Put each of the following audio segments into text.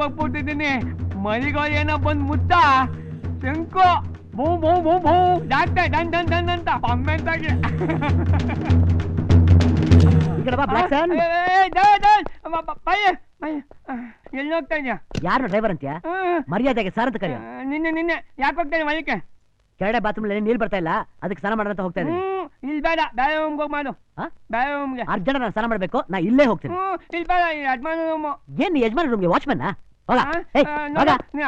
ಹೋಗ್ಬಿಟ್ಟಿದ್ದೀನಿ. ಮರಿಗಳು ಏನೋ ಬಂದ್ ಮುತ್ತ ಶಂಕು ಭೂ ಭೂ ಭೂ ಭೂ ಡಾಕ್ಟರ್ ಡನ್ ಡನ್ ಡನ್ ಅಂತ ಪಮ್ಮೆಂಟಾಗಿ ಎಲ್ಲಿ ಹೋಗ್ತಾ ಇದೆಯಾ? ಯಾರು ಡ್ರೈವರ್ ಅಂತ್ಯಾ? ಮರ್ಯಾದೆಗೆ ಸಾರ್ ಅಂತ ಕರೆಯ. ನಿನ್ನೆ ಯಾಕೆ ಹೋಗ್ತಾ ಇದೀಯ ಮಲಿಕೆ? ಕೆಳಗಡೆ ಬಾತ್ರೂಮ್ ನೀರ್ ಬರ್ತಾ ಇಲ್ಲ, ಅದಕ್ಕೆ ಸ್ನಾನ ಮಾಡೋಣ ಅಂತ ಹೋಗ್ತಾ ಇದ್ದೀನಿ. ಇಲ್ಲಿ ಬೇಡ, ಬೇರೆ ರೂಮ್ಗೆ ಹೋಗಿ ಮಾಡು. ಬೇರೆ ರೂಮ್ಗೆ ಅರ್ಜೆಂಟ್ ನಾನು ಸ್ನಾನ ಮಾಡ್ಬೇಕು, ನಾ ಇಲ್ಲೇ ಹೋಗ್ತೀನಿ. ಇಲ್ಲಿ ಬೇಡ, ಯಜಮಾನ ರೂಮ್. ಏನ್ ಯಜಮಾನ ರೂಮ್ಗೆ ವಾಚ್ಮನ್?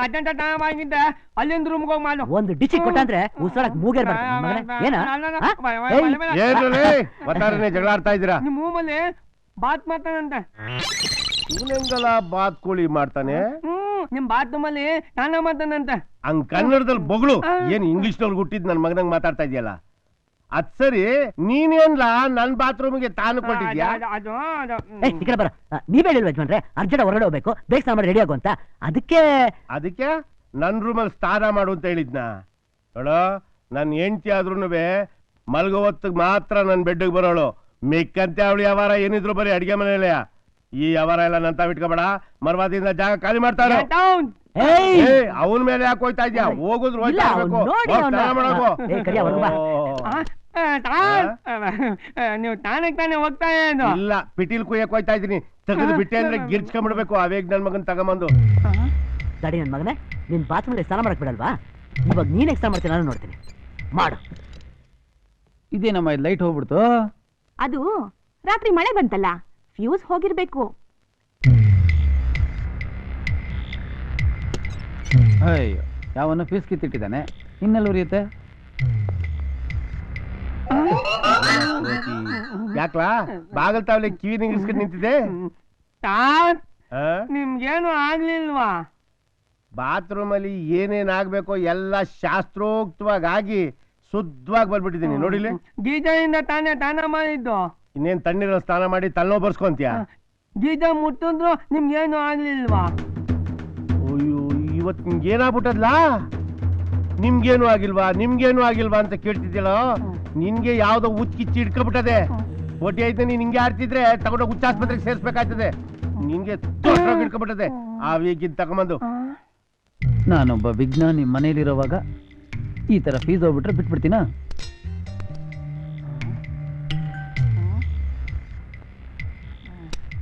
ಅರ್ಜೆಂಟ್ ಸ್ನಾನ ಮಾಡಿದ್ದೆ, ಅಲ್ಲಿಂದ ರೂಮ್ಗೆ ಹೋಗಿ ಮಾಡು. ಒಂದು ಡಿಚಿ ಕೊಟ್ಟ ಅಂದ್ರೆ ಉಸಿರಾಡಕ್ ಮೂಗೇರ್ ಬರ್ತದೆ. ಜಗಳ ಆಡ್ತಾ ಇದ್ದೀರಾ? ನಿಮ್ ರೂಮಲ್ಲಿ ಬಾತ್ ಮಾಡ್ತಾನಂತೆ. ಇವನೆಂಗಲ್ಲ ಬಾತ್ ಕೋಳಿ ಮಾಡ್ತಾನೆ. ನಿಮ್ ಬಾತ್ರೂಮ್ ಅಲ್ಲಿ ಸ್ನಾನ ಮಾಡ್ತಾನಂತೆ. ಹಂಗ್ ಕನ್ನಡದಲ್ಲಿ ಬೊಗಳು ಏನ್ ಇಂಗ್ಲಿಷ್ ನಲ್ಲಿ ಹುಟ್ಟಿದ್ ನನ್ ಮಗನಂಗ್ ಮಾತಾಡ್ತಾ ಇದೆಯಲ್ಲ. ಅದ್ ಸರಿ, ನೀನೇನ್ಲ ನನ್ ಬಾತ್ರೂಮ್ಗೆ ತಾನು ಕೊಟ್ಟಿದ್ಯಾ? ನೀವೇ ಹೇಳಿಲ್ವ ಯಜಮಾನ್ರೆ ಅರ್ಜೆಂಟ್ ಹೊರಗಡೆ ಹೋಗ್ಬೇಕು, ಬೇಗ ಸ್ನಾನ ಮಾಡಿ ರೆಡಿ ಆಗು ಅಂತ. ಅದಕ್ಕೆ ನನ್ ರೂಮಲ್ಲಿ ಸ್ನಾನ ಮಾಡು ಅಂತ ಹೇಳಿದ್ನ. ನೋಡೋ, ನನ್ ಹೆಂಡತಿ ಆದ್ರೂನು ಮಲ್ಗೋ ಹೊತ್ತಿಗೆ ಮಾತ್ರ ನನ್ ಬೆಡ್ಗೆ ಬರೋಳು. ಮಿಕ್ಕಂತೆ ಅವಳು ಯಾವಾರ ಏನಿದ್ರು ಬರೀ ಅಡಿಗೆ ಮನೆಯಲ್ಲ. ಈ ವ್ಯವಹಾರ ಎಲ್ಲ ನಂತ ಬಿಟ್ಕೋಬೇಡ. ಮರ್ವಾದಿಂದ ಜಾಗ ಖಾಲಿ ಮಾಡ್ತಾರೆ. ಅವನ ಮೇಲೆ ಯಾಕೆ ಹೋಯ್ತಾ ಇದ್ಯಾ? ಹೋಗುದ್ರು ನೀವು ತಾನೇ ತಾನೇ ಹೋಗ್ತಾ ಇಲ್ಲ, ಪಿಟೀಲ್ ಕುಯ್ಯಕ್ ಹೋಯ್ತಾ ಇದೀನಿ. ತೆಗೆದು ಬಿಟ್ಟೆ ಅಂದ್ರೆ ಗಿರ್ಚ್ಕೊಂಡ್ಬಿಡ್ಬೇಕು. ಅವೇಗ್ ನನ್ ಮಗನ್ ತಗೊಂಬಂದು. ತಡಿ ನನ್ ಮಗನೇ, ನಿನ್ ಬಾತ್ರೂಮ್ ಸ್ನಾನ ಮಾಡಕ್ ಬಿಡಲ್ವಾ? ಇವಾಗ ನೀನ್ ಸ್ನಾನ ಮಾಡ್ತೀನಿ, ನಾನು ನೋಡ್ತೀನಿ. ಮಾಡು. ಇದೇನಮ್ಮ ಲೈಟ್ ಹೋಗ್ಬಿಡ್ತು? ಅದು ರಾತ್ರಿ ಮಳೆ ಬಂತಲ್ಲ, ಫ್ಯೂಸ್ ಹೋಗಿರ್ಬೇಕು. ಅಯ್ಯೋ, ಯಾವನ್ನ ಫೀಸ್ ಕಿತ್ತಿಟ್ಟಿದ್ದಾನೆ. ಇನ್ನೆಲ್ಲ ಉರಿಯುತ್ತೆ? ಯಾಕ್ಲಾ ಬಾಗಲ್ ತಾವಲೆ ಕಿವಿ ನಿಂಗಿಸ್ಕೊಂಡು ನಿಂತಿದೆ? ನಿಮ್ಗೇನು ಆಗ್ಲಿಲ್ವಾ? ಬಾತ್ರೂಮ್ ಅಲ್ಲಿ ಏನೇನ್ ಆಗ್ಬೇಕೋ ಎಲ್ಲ ಶಾಸ್ತ್ರೋಕ್ತವಾಗಿ ಶುದ್ಧವಾಗಿ ಬಂದ್ಬಿಟ್ಟಿದ್ದೀನಿ. ನೋಡಿಲಿ, ಗೀಜದಿಂದ ತಾನೇ ಸ್ನಾನ ಮಾಡಿದ್ದು. ಇನ್ನೇನ್ ತಣ್ಣೀರಲ್ಲಿ ಸ್ನಾನ ಮಾಡಿ ತಲೆನೋ ಬರ್ಸ್ಕೊಂತೀಯ? ಗೀಜ ಮುಟ್ಟಿದ್ರು ನಿಮ್ಗೇನು ಆಗ್ಲಿಲ್ವಾ? ಅಯ್ಯೋ, ಇವತ್ತು ನಿಮ್ಗೆ ಏನಾಗ್ಬಿಟ್ಟದ್ಲಾ? ನಿಮ್ಗೇನು ಆಗಿಲ್ವಾ ನಿಮ್ಗೇನು ಆಗಿಲ್ವಾ ಅಂತ ಕೇಳ್ತಿದ್ಯಲ್ಲ. ನಿನ್ಗೆ ಯಾವ್ದೋ ಹುಚ್ಚಿಚ್ಚಿ ಹಿಡ್ಕೊಬಿಟ್ಟದೆ. ಒಟ್ಟಿ ಐತೆ ನೀನ್ ಹಿಂಗೆ ಆಡ್ತಿದ್ರೆ ತಗೊಂಡೋಗಿ ಹುಚ್ಚಾಸ್ಪತ್ರೆಗೆ ಸೇರ್ಸ್ಬೇಕಾಯ್ತದೆ. ನಿನ್ಗೆ ಹಿಡ್ಕೊಬಿಟ್ಟದೆ. ಆ ವೀಗಿನ್ ತಗೊಂಬಂದು. ನಾನೊಬ್ಬ ವಿಜ್ಞಾನಿ ಮನೇಲಿರೋವಾಗ ಈ ತರ ಫೀಸ್ ಹೋಗ್ಬಿಟ್ರೆ ಬಿಟ್ಬಿಡ್ತೀನ?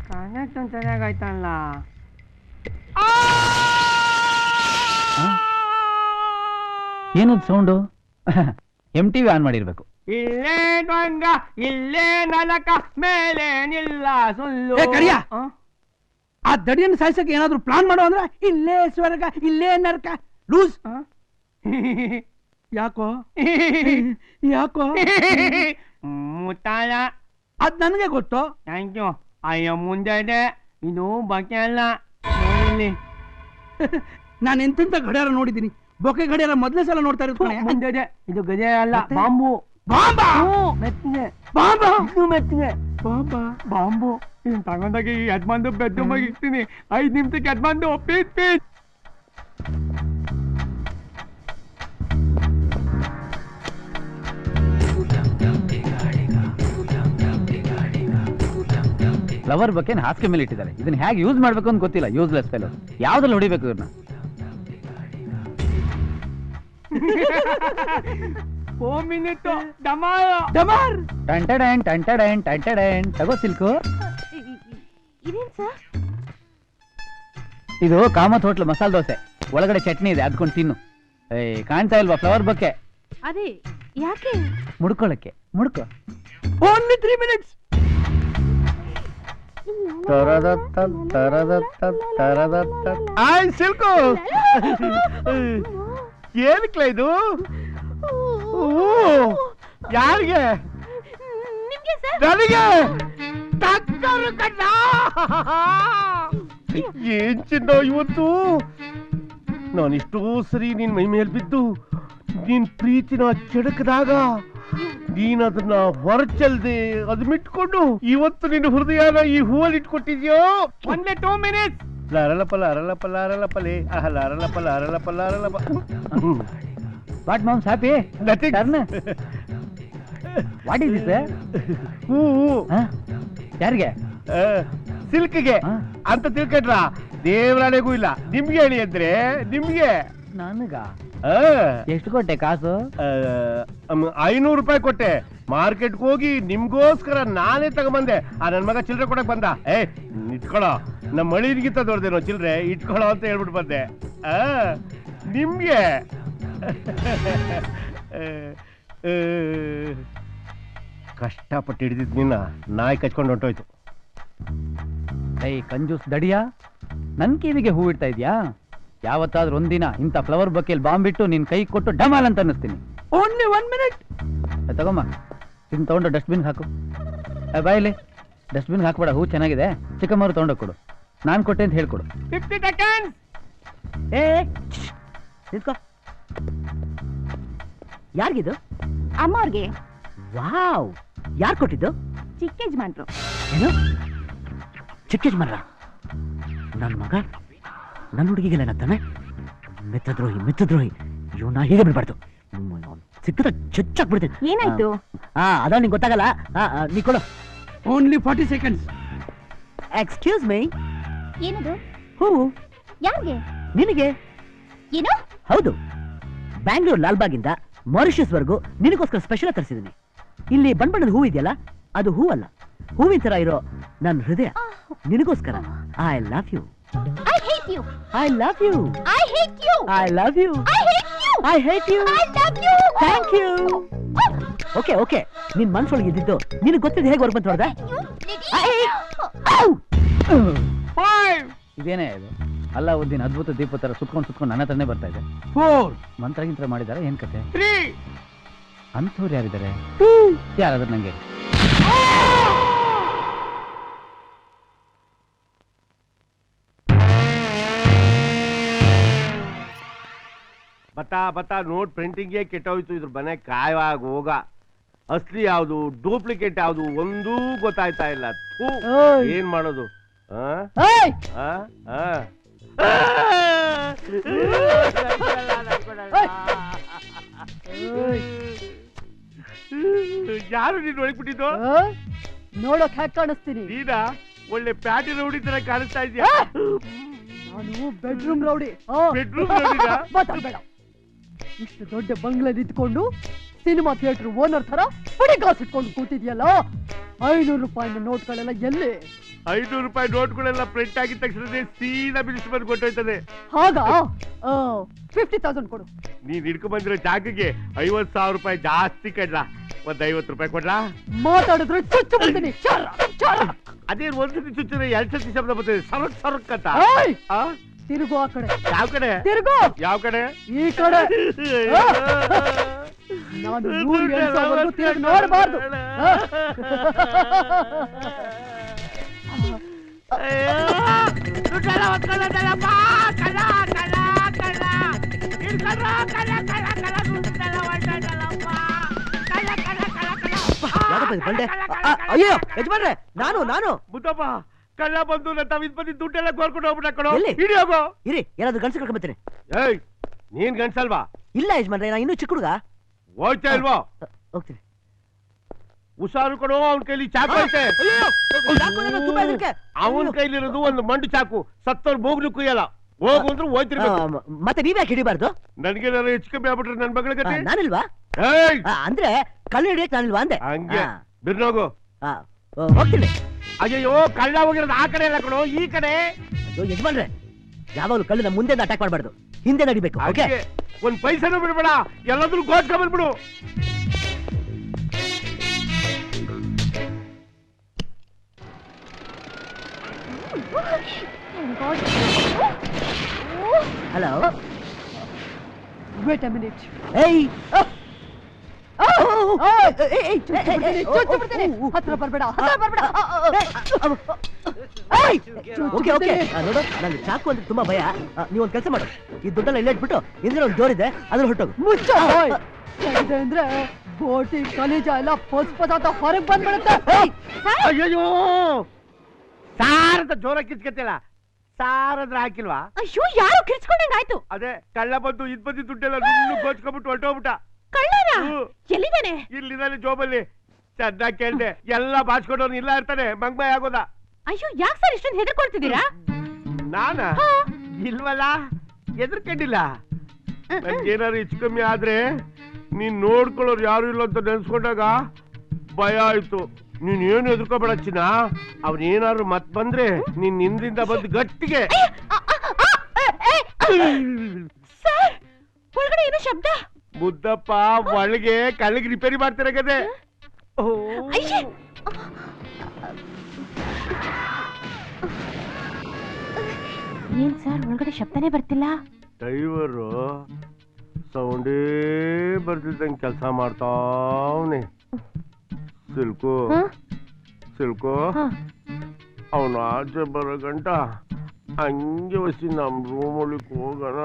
ಕನೆಕ್ಷನ್ ಚೆನ್ನಾಗಾಯ್ತಲ್ಲ. ಏನದು ಸೌಂಡು? MTV ಆನ್ ಮಾಡಿರ್ಬೇಕು. ಇಲ್ಲೇ ದ್ವಂಗ, ಇಲ್ಲೇ ನಲಕ, ಮೇಲೆ ನಿಲ್ಲ ಸುಳ್ಳು. ಆ ದಡಿಯನ್ನು ಸಾಯಿಸಕ್ಕೆ ಏನಾದ್ರು ಪ್ಲಾನ್ ಮಾಡೋ ಅಂದ್ರೆ ಇಲ್ಲೇ ಸ್ವರ್ಗ, ಇಲ್ಲೇ ನರಕ. ಲೂಸ್. ಯಾಕೋ ಯಾಕೋ ಮುತ್ತಾಳ? ಅದ್ ನನಗೆ ಗೊತ್ತು. Thank you. ಅಯ್ಯೋ, ಮುಂದೆ ಇದು ಬಕೆ ಅಲ್ಲ. ನಾನು ಎಂತೆಂತ ಗಡಿಯಾರ ನೋಡಿದ್ದೀನಿ. ಬೊಕೆ ಗಡಿಯಾರ ಮೊದಲೇ ಸಲ ನೋಡ್ತಾ ಇರೋದು. ಮುಂದೆ ಇದು ಗಡಿಯಾರ ಅಲ್ಲ, ಬಾಂಬು. ಮೆತ್ತಿಗೆ ಬಾಂಬಾ, ಮೆತ್ತಿಗೆ ಬಾಂಬಾ, ಬಾಂಬು. ತಗೊಂಡಾಗ ಈ ಯಜಮಾನ್ದು ಬೆಡ್ರೂಮ್ ಆಗಿ ಇರ್ತೀನಿ. 5 ನಿಮಿಷಕ್ಕೆ ಯಜಮಾನ್ದು ಪೀಟ್ ಪೀಟ್. ಫ್ಲವರ್ ಬಕೆನ್ ಹಾಸಿಗೆ ಮೇಲೆ ಇಟ್ಟಿದ್ದಾರೆ. ಇದನ್ನ ಹೇಗೆ ಯೂಸ್ ಮಾಡ್ಬೇಕು ಅಂತ ಗೊತ್ತಿಲ್ಲ. Useless fellow. ಯಾವ್ದ್ರಲ್ಲಿ ಹೊಡಿಬೇಕು ಇವ್ರನ್ನ? 4 ಮಿನಿಟ್ ಡಮಾರ್ ಡಮಾರ್. ಟಂಟಡನ್ ಟಂಟಡನ್ ಟಂಟಡನ್. ತಗೋ ಸಿಲ್ಕು. ಇದೇನ್ ಸರ್? ಇದು ಕಾಮತ್ ಹೋಟ್ಲು ಮಸಾಲ ದೋಸೆ. ಒಳಗಡೆ ಚಟ್ನಿ ಇದೆ, ಅದ್ಕೊಂಡು ತಿನ್ನು. ಕಾಣ್ತಾ ಇಲ್ವಾ ಫ್ಲವರ್ ಬೊಕ್ಕೆ? ಅದೇ ಯಾಕೆ? ಮುಡ್ಕೊಳ್ಳಕ್ಕೆ. ಮುಡ್ಕೊ. Only 3 minutes. ಆಯ್ ಸಿಲ್ಕು, ಏನಕ್ಲ ಇದು? ಯಾರಿಗೆ? ನನಗೆ. ಏನ್ ಚಿನ್ನ ಇವತ್ತು? ನಾನಿಷ್ಟೋ ಸರಿ ನಿನ್ ಮೈ ಮೇಲ್ ಬಿದ್ದು ನಿನ್ ಪ್ರೀತಿನ ಕೆಡಕದಾಗ ನೀನ್ ಅದನ್ನ ಹೊರಚಲ್ದೆ ಅದು ಮಿಟ್ಕೊಂಡು ಇವತ್ತು ನಿನ್ನ ಹೃದಯನ ಈ ಹೂವಲ್ಲಿ ಇಟ್ಕೊಟ್ಟಿದ್ಯೋ. ಒಂದೇ 2 ಮಿನಿಟ್ಸ್. ಲಾರಲಪಲ ಅರಲಪಲ ಅರಲಪಲೆ ಲಾರಲಪಲ ಅರಲಪಲ ಅರಲಪ. What mom's happy? Nothing. What is this? ಹೂ. ಯಾರಿಗೆ? ಸಿಲ್ಕ್ಗೆ ಅಂತ ತಿಳ್ಕೊಂಡ್ರ? ದೇವರಾಣೆಗೂ ಇಲ್ಲ. ನಿಮ್ಗೆ ಹೇಳಿ ಅಂದ್ರೆ ನಿಮ್ಗೆ. ನನಗ ಆ, ಎಷ್ಟು ಕೊಟ್ಟೆ ಕಾಸು? 500 ರೂಪಾಯಿ ಕೊಟ್ಟೆ. ಮಾರ್ಕೆಟ್ಗೆ ಹೋಗಿ ನಿಮ್ಗೋಸ್ಕರ ನಾನೇ ತಗೊಂಬಂದೆ. ನನ್ ಮಗ ಚಿಲ್ಲರೆ ಕೊಡಕ್ ಬಂದ. ಇಟ್ಕೊಳ್ಳೋ, ನಮ್ಮ ಮಳಿಗಿಂತ ದೊಡ್ಡದೇನೋ ಚಿಲ್ಲರೆ, ಇಟ್ಕೊಳ್ಳೋ ಅಂತ ಹೇಳ್ಬಿಟ್ಟು ಬಂದೆ. ನಿಮ್ಗೆ ಕಷ್ಟಪಟ್ಟು ಹಿಡಿದಿದ್ ನಿನ್ನ ನಾಯಿ ಕಚ್ಕೊಂಡು ಹೊಂಟೋಯ್ತು. ಕಂಜೂಸ್ ದಡಿಯಾ, ನನ್ ಕಿವಿಗೆ ಹೂ ಇಡ್ತಾ ಇದ್ಯಾ? ಯಾವತ್ತಾದ್ರೂ ಒಂದಿನ ಇಂಥ ಫ್ಲವರ್ ಬಕೆಲ್ ಬಾಂಬ್ ಬಿಟ್ಟು ನಿನ್ ಕೈ ಕೊಟ್ಟು ಡಮಾಲ್ ಅಂತ ಅನ್ನಿಸ್ತೀನಿ. Only 1 minute. ತಗೊಮ್ಮ, ಇದನ್ನ ತಗೊಂಡು ಡಸ್ಟ್ಬಿನ್ ಹಾಕು. ಬಾಯಿಲಿ ಡಸ್ಟ್ಬಿನ್ ಹಾಕ್ಬೇಡ, ಹೂ ಚೆನ್ನಾಗಿದೆ. ಚಿಕ್ಕಮ್ಮರು ತಗೊಂಡೋಗಿ ಕೊಡು, ನಾನ್ ಕೊಟ್ಟೆ ಅಂತ ಹೇಳ್ಕೊಡು. 50 seconds. ನಿಂತ್ಕೋ. ಯಾರಿಗಿದು? ಅಮ್ಮವ್ರಿಗೆ ವಾವ್, ಯಾರು ಕೊಟ್ಟಿದ್ದು? ಚಿಕ್ಕ ಯಜಮಾನ್ರು. ಏನು ಚಿಕ್ಕ ಯಜಮಾನ್ರ? ನನ್ನ ಮಗ ನನ್ನ ಹುಡುಗಿಗೆಲ್ಲ ನಗ್ತಾನೆ. ಮಿತ್ರದ್ರೋಹಿ ಇವನ್ನ ಹೀಗೆ ಬಿಡ್ಬಾರ್ದು. ಸಿಕ್ಕದ ಚಚ್ಚಾಕ್ಬಿಡ್ತೀನಿ. ಏನಾಯ್ತು? ಅದ ನಿಂಗೆ ಗೊತ್ತಾಗಲ್ಲ. ನೀ ಕೊಡು. Only 40 seconds. Excuse me. ಏನದು? ಹೂವು ಯಾರಿಗೆ? ನಿನಗೆ. ಏನು? ಹೌದು, ಬ್ಯಾಂಗ್ಳೂರ್ ಲಾಲ್ಬಾಗಿಂದ ಮಾರಿಷಸ್ ವರ್ಗು ನಿನಗೋಸ್ಕರ ಸ್ಪೆಷಲ್ ತರಿಸಿದ್ದೀನಿ. ಇಲ್ಲಿ ಬಣ್ಣದ ಹೂ ಇದೆಯಲ್ಲ, ಅದು ಹೂವಲ್ಲ, ಹೂವಿನ ತರ ಇರೋ ನನ್ನ ಹೃದಯ ನಿನಗೋಸ್ಕರ. I love you. I hate you. I love you. I hate you. I love you. I hate you. I hate you. I love you. Thank you. Okay, ನಿನ್ ಮನ್ಸೊಳಗೆ ಇದ್ದಿದ್ದು ನಿನಗೆ ಗೊತ್ತಿದ್ದು ಹೇಗೆ ಹೊರಗೆ ಬಂತು ನೋಡ್ದ? You idiot. 5. ಇದೇನೇ ಇದು? ಅಲ್ಲಾವುದ್ದೀನ್ ಅದ್ಭುತ ದೀಪ ತರ ಸುತ್ಕೊಂಡು ನನ್ನ ಹತ್ರನೇ ಬರ್ತಾ ಇದೆ. 4. ಮಂತ್ರಗಿಂತ್ರ ಮಾಡಿದಾರ ಏನ್ ಕತೆ? 3. ಅಂಥವ್ರು ಯಾರಿದ್ದಾರೆ? ಯಾರಾದ್ರೂ ನಂಗೆ ಬತ್ತಾ ನೋಟ್ ಪ್ರಿಂಟಿಂಗೇ ಕೆಟ್ಟೋಯ್ತು. ಇದ್ರ ಮನೆ ಕಾಯವಾಗ ಹೋಗ. ಅಸ್ಲಿ ಯಾವ್ದು ಡೂಪ್ಲಿಕೇಟ್ ಯಾವ್ದು ಒಂದೂ ಗೊತ್ತಾಯ್ತಾ ಇಲ್ಲ. ಏನ್ ಮಾಡೋದು? ಯಾರು ನೀನ್ ಒಳಗ್ಬಿಟ್ಟಿದ್ದು? ನೋಡಕ್ ಹ್ಯಾಕ್ ಕಾಣಿಸ್ತೀನಿ? ನೀನಾ? ಒಳ್ಳೆ ಪ್ಯಾಟಿ ರೌಡಿ ತರ ಕಾಣಿಸ್ತಾ ಇದೆಯಾ? ನಾನು ಬೆಡ್ರೂಮ್ ರೌಡಿ. ಬೆಡ್ರೂಮ್ ರೌಡಿನಾ? ಮಾತಾಡ್ಬೇಡ. ಇಷ್ಟು ದೊಡ್ಡ ಬಂಗ್ಲೆ ನಿಂತ್ಕೊಂಡು ಸಿನಿಮಾ ಥಿಯೇಟರ್ ಓನರ್ ತರ ಪುಡಿ ಕಾಸು ಇಟ್ಕೊಂಡು ಕೂತಿದ್ಯಲ್ಲ. 500 ರೂಪಾಯಿ ನೋಟ್ಗಳೆಲ್ಲ ಎಲ್ಲಿ? 500 ರೂಪಾಯಿ ನೋಟ್ಗಳೆಲ್ಲ ಪ್ರಿಂಟ್ ಆಗಿದ ತಕ್ಷಣ ಸೀದಾ ಬಿಡಿಸಿ ಬಂದು ಕೊಟ್ಟೋಯ್ತದೆ. ಹಾಗಾ? 50,000 ಕೊಡು. ನೀನ್ ಹಿಡ್ಕೊಂಡ್ ಬಂದಿರೋ ಜಾಗಕ್ಕೆ 50,000 ರೂಪಾಯಿ ಜಾಸ್ತಿ ಕಡ್ಲ. ಒಂದ್ 50 ರೂಪಾಯಿ ಕೊಡ್ಲಾ? ಮಾತಾಡಿದ್ರೆ ಚುಚ್ಚು ಬಿಡ್ತೀನಿ. ಅದೇ ಒಂದ್ಸತಿ ಚುಚ್ಚಿದ್ರೆ 2 ಸತಿ ಶಬ್ದ ಬರ್ತದೆ. ಸರಕ್ ಅಂತ. ತಿರುಗು ಆ ಕಡೆ. ಯಾವ ಕಡೆ? ತಿರುಗು. ಯಾವ ಕಡೆ? ಈ ಕಡೆ. ನಾನು 100 ಎಣಿಸೋವರೆಗೂ ತಿರುಗಿ ನೋಡಬಾರ್ದು. ಅಯ್ಯೋ ಯಜಮಾನ್ರೆ, ನಾನು ಮುದ್ದಪ್ಪ ಕಳ್ಳ ಬಂದು ಬಂದಿ ದುಡ್ಡೆಲ್ಲ ಗೋರ್ಕೊಂಡು ಹೋಗ್ಬಿಟ್ಟ ಕಣೋ. ಎಲ್ಲಿ? ಹಿಡಿ ಹೋಗೋ. ಇರಿ, ಏನಾದ್ರು ಗಂಡಸ ಕರ್ಕೊಂಬತ್ತೀನಿ. ಏಯ್, ನೀನ್ ಗಂಡ್ಸಲ್ವಾ? ಇಲ್ಲ ಯಜಮಾನ್ರೆ, ನಾ ಇನ್ನೂ ಚಿಕ್ಕ ಹುಡುಗ. ಹೋಯ್ತಾ ಇಲ್ವೋ? ಹೋಗ್ತೀನಿ. ಹುಷಾರು ಕೊಡೋ, ಅವನ್ ಕೈಲಿ ಚಾಕು ಐತೆ. ಅವನ್ ಕೈಲಿರೋದು ಒಂದು ಮಂಡು ಚಾಕು. ಸತ್ತವ್ರು ಬೋಗ್ಲು ಕುಯ್ಯಲ್ಲ. ಹೋಗು ಅಂದ್ರೆ ಹೋಯ್ತಿರ್ಬೇಕು. ಮತ್ತೆ ನೀವ್ಯಾಕೆ ಹಿಡಿಬಾರ್ದು? ನನ್ಗೇನಾರು ಹೆಚ್ಚು ಕಮ್ಮಿ ಆಗ್ಬಿಟ್ರೆ ನನ್ ಮಗಳ ಗತಿ. ನಾನಿಲ್ವಾ? ಅಂದ್ರೆ ಕಳ್ಳು ಹಿಡಿಯಕ್ ನಾನಿಲ್ವಾ ಅಂದೆ. ಹಂಗೆ ಬಿರ್ನೋಗು. ಹೋಗ್ತೀನಿ. ಅಯ್ಯೋ, ಕಳ್ಳ ಹೋಗಿರೋದು ಆ ಕಡೆ ಎಲ್ಲ ಕಣೋ, ಈ ಕಡೆ. ಅಯ್ಯೋ ಯಜಮಾನ್ರೆ, ಯಾವಾಗಲೂ ಕಳ್ಳನ ಮುಂದೆ ಅಟ್ಯಾಕ್ ಮಾಡಬಾರ್ದು, ಹಿಂದೆ ನಡಿಬೇಕು. ಓಕೆ, ಒಂದ್ ಪೈಸೆನೂ ಬಿಡ್ಬೇಡ, ಎಲ್ಲಾದ್ರೂ ಗೋಸ್ಕೊಂಡ್ಬಿಡ್ಬಿಡು. Hello, wait a minute. ಏಯ್, ಹತ್ರ ಬರ್ಬೇಡ. ಓಕೆ ಓಕೆ, ನೋಡು, ನಂಗೆ ಚಾಕು ಅಂದ್ರೆ ತುಂಬಾ ಭಯ. ನೀವ್ ಒಂದ್ ಕೆಲಸ ಮಾಡು, ಈ ದುಡ್ಡೆಲ್ಲ ಇಲ್ಲೇ ಇಟ್ಬಿಟ್ಟು ಹಿಂದೆ ಒಂದು ಡೋರ್ ಇದೆ, ಅದ್ರ ಹೊಟ್ಟೋಗು. ಮುಚ್ಚ ಅಂದ್ರೆ ಬೋಟಿ ಕಲಿಜ ಎಲ್ಲ ಪೊಸ್ಪದ ಹೊರಗೆ ಬಂದ್ಬಿಡುತ್ತೆ. ಅಯ್ಯೋ, ಸಾರದ ಜೋರ ಕಿಚ್ಕತ್ತಿಲ್ಲ. ಸಾರದ್ರ ಹಾಕಿಲ್ವಾ? ಅಯ್ಯೋ, ಯಾರು ಕಿರ್ಚ್ಕೊಂಡಂಗಾಯ್ತು. ಅದೇ ಕಳ್ಳ ಬಂದು ಇದ್ ಬಂದಿ ದುಡ್ಡೆಲ್ಲ ನುಣ್ಣು ಗೋಚ್ಕೊಂಡ್ಬಿಟ್ಟು ಹೊಟ್ಟೋಗ್ಬಿಟ್ಟ. ಕಳ್ಳನ ಎಲ್ಲಿದ್ದಾನೆ? ಇಲ್ಲಿದ್ದಾನೆ ಜೋಬಲ್ಲಿ. ಚೆನ್ನಾಗಿ ಕೇಳ್ದೆ, ಎಲ್ಲ ಬಾಚ್ಕೊಂಡವ್ನು ಇಲ್ಲ ಇರ್ತಾನೆ. ಮಂಗ್ಮಯ ಆಗೋದ. ಅಯ್ಯೋ, ಯಾಕೆ ಸರ್ ಇಷ್ಟೊಂದು ಹೆದರ್ಕೊಳ್ತಿದ್ದೀರಾ? ನಾನ ಇಲ್ವಲ್ಲ ಹೆದರ್ಕೊಂಡಿಲ್ಲ. ನನ್ಗೇನಾದ್ರು ಹೆಚ್ಚು ಕಮ್ಮಿ ಆದ್ರೆ ನೀನ್ ನೋಡ್ಕೊಳ್ಳೋರು ಯಾರು ಇಲ್ಲ ಅಂತ ನೆನ್ಸ್ಕೊಂಡಾಗ ಭಯ ಆಯ್ತು. ನೀನ್ ಏನು ಎದುರ್ಕೋಬೇಡ ಚಿನ್ನ. ಅವನೇನಾದ್ರು ಮತ್ ಬಂದ್ರೆ ನೀನ್ ಹಿಂದಿಂದ ಬಂದು ಗಟ್ಟಿಗೆ. ಸರ್ ಒಳಗಡೆ ಏನೋ ಶಬ್ದ. ಮುದ್ದಪ್ಪ ಒಳಗೆ ಕಳ್ಳಿಗೆ ರಿಪೇರಿ ಮಾಡ್ತಿರಗದೆ. ಅಯ್ಯೇ. ಏನ್ ಸರ್ ಒಳಗಡೆ ಶಬ್ದನೇ ಬರ್ತಿಲ್ಲ? ಡ್ರೈವರು ಸೌಂಡೇ ಬರ್ತಿದ್ದಂಗೆ ಕೆಲಸ ಮಾಡ್ತಾವ್ನೆ. ಸಿಲ್ಕು ಸಿಲ್ಕು ಅವನು ಆಚೆ ಬರೋ ಗಂಟ ಹಂಗೆ ವಸಿ ನಮ್ ರೂಮ್ ಒಳಗೆ ಹೋಗೋಣ.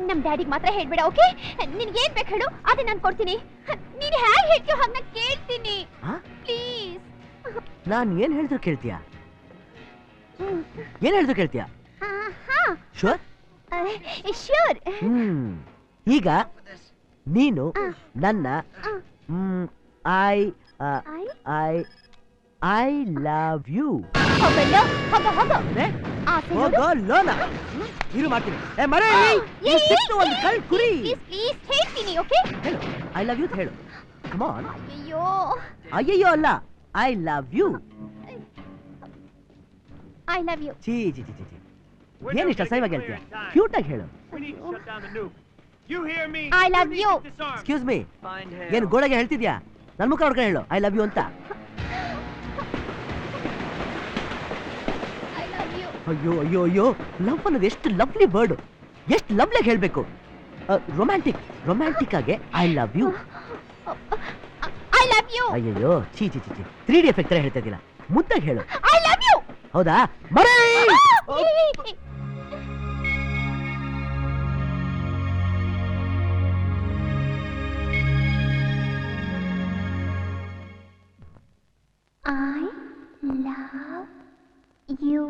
ನಮ್ ಡ್ಯಾಡಿಗೆ ಮಾತ್ರ ಹೇಳ್ಬೇಡ, ಓಕೆ? ನಿನ್ಗೆ ಏನ್ ಬೇಕು ಹೇಳು, ಅದೇ ನಾನು ಕೊಡ್ತೀನಿ. ನೀನ್ ಹೇಗೆ ಹೇಳ್ತೀಯೋ ಹಾಗೆ ನಾನು ಕೇಳ್ತೀನಿ. ಪ್ಲೀಸ್. ನಾನ್ ಏನ್ ಹೇಳಿದ್ರು ಕೇಳ್ತೀಯಾ? ಏನ್ ಹೇಳಿದ್ರು ಕೇಳ್ತೀಯಾ? ಶೂರ್? ಶ್ಯೂರ್. ಈಗ ನೀನು ನನ್ನ ಐ ಐ ಲವ್ ಯು ಹೋಗೋ ಲೋನ ಇರು ಮಾಡ್ತೀನಿ. ಒಂದು ಕಲ್ ಕುರಿ. ಹೇಳ್ತೀನಿ, ಓಕೆ? ಹೇಳು ಐ ಲವ್ ಯು ಹೇಳು. Come on. ಅಯ್ಯೋ ಅಯ್ಯಯ್ಯೋ ಅಲ್ಲ, I love you. I love you. ಚೀ ಚೀ ಚೀ ಚೀ ಏನ್ ಇಷ್ಟ ಸೈವಾಗಿ ಹೇಳ್ತೀಯ? ಕ್ಯೂಟ್ ಆಗಿ ಹೇಳು. I love you. Excuse me, ಏನ್ ಗೋಡೆಗೆ ಹೇಳ್ತಿದ್ಯಾ? ನನ್ ಮುಖ ನೋಡ್ಕೊಂಡು ಹೇಳು ಐ ಲವ್ ಯು ಅಂತ. I love you. ಅಯ್ಯೋ ಅಯ್ಯೋ ಅಯ್ಯೋ, ಲವ್ ಅನ್ನೋದು ಎಷ್ಟು ಲವ್ಲಿ ವರ್ಡ್, ಎಷ್ಟು ಲವ್ಲಿಯಾಗಿ ಹೇಳ್ಬೇಕು. ರೊಮ್ಯಾಂಟಿಕ್ ಆಗಿ I love you. I love you. ಅಯ್ಯಯ್ಯೋ ಚೀ ಚೀ ಚೀ 3D ಎಫೆಕ್ಟ್ ತರ ಹೇಳ್ತಾ ಇದ್ದಿಲ್ಲ, ಮುದ್ದಾಗಿ ಹೇಳು. I love you. ಹೌದಾ? ಮರೇ I love you.